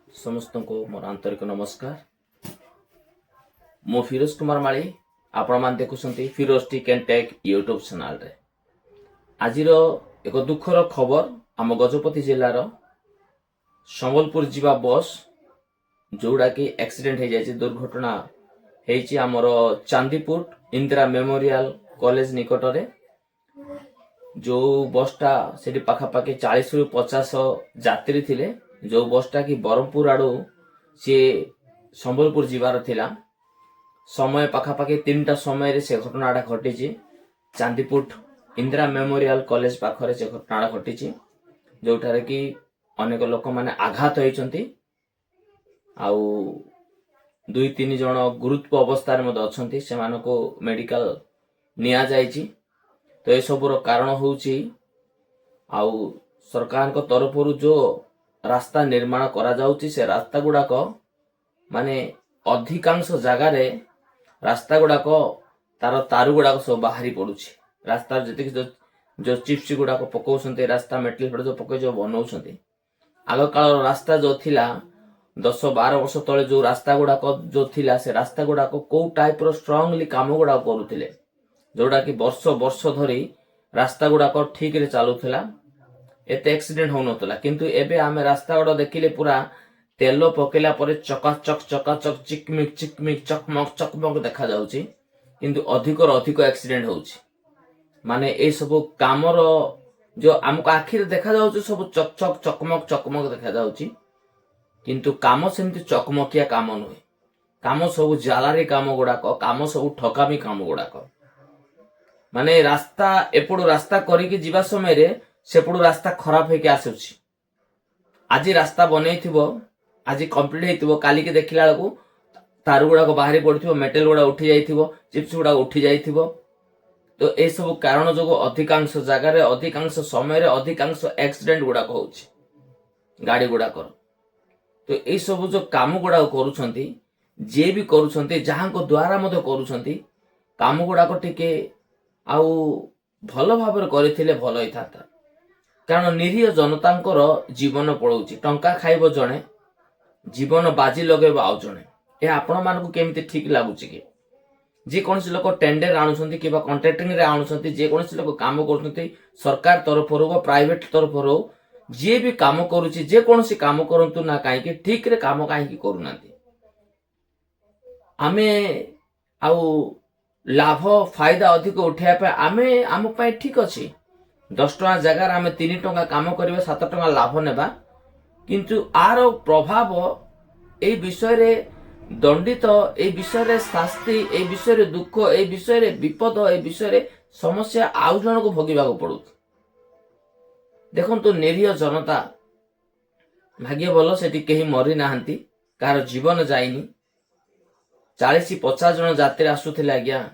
समस्त को मोर आंतरिक नमस्कार। मो फिरोज कुमार माली आपण मान देखुछंती Firoz tech and tech YouTube channel रे। आजिर एक दुखर खबर आम गजपति जिलार संबलपुर जीवा बस जोड़ा कि एक्सीडेंट हो जाए दुर्घटना होती आमर चांदीपुर इंदिरा मेमोरियल कॉलेज निकट रे। जो बसटा से पाखापाखि 40 रु 50 यात्री थिले। जो बसटा कि बरहमपुर आड़ू सी संबलपुर जीवार थिला। समय पाखापाखि 3टा समय से घटनाटा घटी चांदीपुर इंदिरा मेमोरियल कॉलेज पाखरे से घटना घटी जोठारे कि अनेक लोक माने आघात होइचंती आउ 2-3 जन गुरुत्व अवस्था रे अछंती सेमानको मेडिकल निया जायछि। तो ये सबुर कारण होउछि आउ सरकार को तरफरु जो रास्ता निर्माण करा जाउछि से रास्ता गुडाक माने अधिकांश जगह रे रास्ता गुडाक तार तारु गुडाक सब बाहरी पडुछि। रास्ता जति जो चिप्स गुडाक पकाउछन्ते रास्ता मेटल फड जो पकै जो बनौछन्ते आग काल रास्ता जो थिला 10-12 वर्ष तले जो रास्ता गुडाक जो थिला से रास्ता गुडाक को टाइप रो स्ट्रांगली काम गुडाक करूथिले जोड़ा कि वर्ष धरी रास्ता गुडाक ठीक रे चलुला एते एक्सीडेंट हो नतला। किंतु एबे आमे रास्ता गुडा देखिले पूरा तेल पकेला परे चकाचक चिकमिक चकमक देखा जाउची किंतु अधिक अधिक एक्सीडेंट होउची। माने ए सब कामर जो हमको आखिर देखा जाउची सब चकमक देखा जाउची किंतु काम सेमती चकमकिया काम नुहे। काम सब जालारी काम गुडाक काम सब ठकामी काम गुडाक माने रास्ता एपड़ू रास्ता करिके जीवा समय रे सेपड़ू रास्ता खराब होके आसुची। आज रास्ता बनैथिबो आज कंप्लीट हेतिबो काली के देखिला बेलकू तार गुडाक बाहरी पड़थिबो मेटल गुडा उठी जाइथिबो चिप्स गुडा उठी जाइथिबो। तो ए सब कारण जो अधिकांश जगह रे अधिकांश समय रे अधिकांश एक्सीडेंट गुडाक होउची गाड़ी गुडाक। तो ए सब जो काम गुडाक करूछंती जे भी करूछंती जहां को द्वारा मधे करूछंती काम गुडाक टिके आउ भल भाव करथिले भल होइथाता। कारण निरीह जनतांकर जीवन पड़ौची टंका खाइबो जणे जीवन बाजी लगेबो आउ जणे। ए आपण मानकु केमिति ठीक लागुची कि जे कोनसी लोक टेंडर आनुछंती किबा कॉन्ट्रैक्टिंग रे आनुछंती जे कोनसी लोक काम करछंती सरकार तरफ रो प्राइवेट तरफ रो जे भी काम करूची जे कोनसी काम करंतु ना काहे कि ठीक रे काम काहे कि करूनांती। आमे आउ लाभ फायदा अधिक उठाया पे आमे आम पाए ठीक अच्छी 10 टଙ୍କା जगार आमे 3 टଙ୍କା काम करिवे 7 टଙ୍କା लाभ नेबा किंतु आर प्रभाव ए विषय रे दंडित ए विषय रे शास्ति ए विषय रे दुख ए विषय रे विपद ए विषय रे समस्या आउ जन को भोगिबा को पड़ू। देखन तो निरीह जनता भाग्य भलो सेठी केही मरि नाहंती कार जीवन जाइनी 40-50 जन यात्री आसुथिले आज्ञा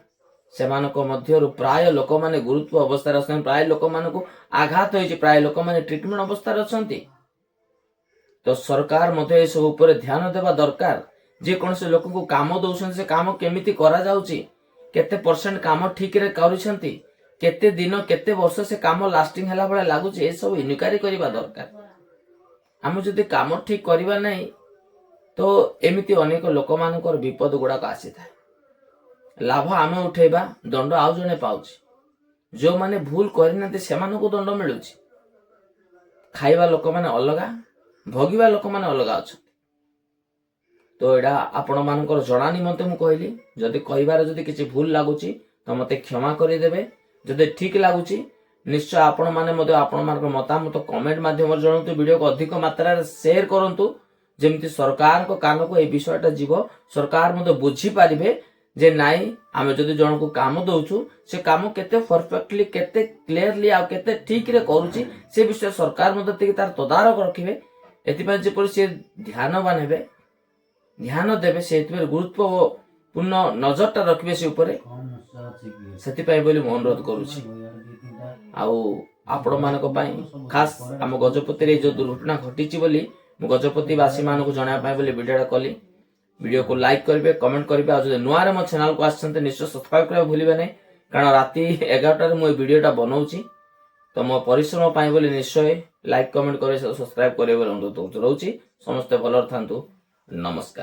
सेमानको मध्यरु प्राय लोक माने गुरुत्व अवस्था रे अछन प्राय लोक मानको आघात होइछि प्राय लोक माने ट्रीटमेंट अवस्था रे अछंती। तो सरकार मते ए सब ऊपर ध्यान देबा दरकार जे कोन से लोक को काम दउछन से काम केमिति करा जाउछि केते परसेंट काम ठीक रे करूछंती केते दिन केते वर्ष से काम लास्टिंग हला बळे लागुछि ए सब इनक्वायरी करिबा दरकार। हम जदि काम ठीक करिबा नै तो एमिति अनेक लोक मानकर विपद गुडाक आसी थाए लाभ आमे उठेबा दंड आउ जने पाउछि जो माने भूल करिनाते सेमानको दंड मिलुछि। खाइबा लोक माने अलगा भोगिबा लोक माने अलगा अछि। तो एडा आपण मानकर जणा निमंते मु कहली जदि कहिबार जदि किछि भूल लागुछि तो मते क्षमा करि देबे जदि ठीक लागुछि निश्चय आपण माने मते आपण मानकर मतामत कमेंट माध्यम जणंतु वीडियो को अधिक मात्रा रे शेयर करंतु जेमति सरकार को कान को ए विषयटा जीव सरकार मते बुझी पारिबे जे नाई आमे जदि जण को काम दउछु से काम केते परफेक्टली केते क्लियरली आ केते ठीक रे करूची से विषय सरकार मते तिक तार तदारक रखिबे एति पय जे पर से ध्यान बानेबे ध्यान देबे सेति गुरुत्व पूर्ण नजरटा रखिबे से ऊपर सेति पय बोली मन अनुरोध करूची। आउ आपण मानको पय खास हम गजपति रे जो दुर्घटना घटिची बोली मु गजपति वासी मानको जणा पाए बोली वीडियोटा कली। वीडियो को लाइक करेंगे कमेंट करेंगे और जो नुआ मो चैनल को आसते निश्चय सब्सक्राइब करने भूलिए नहीं कारण राति 11 टारे मु वीडियोटा बनाऊँ तो मो परिश्रम पाई बोली निश्चय ଲାଇକ୍ କମେଣ୍ଟ କରି ସବସ୍କ୍ରାଇବ କରିବେ ବୋଲି ଅନୁରୋଧ ରହୁଛି। ସମସ୍ତେ ଭଲରେ ଥାନ୍ତୁ। ନମସ୍କାର।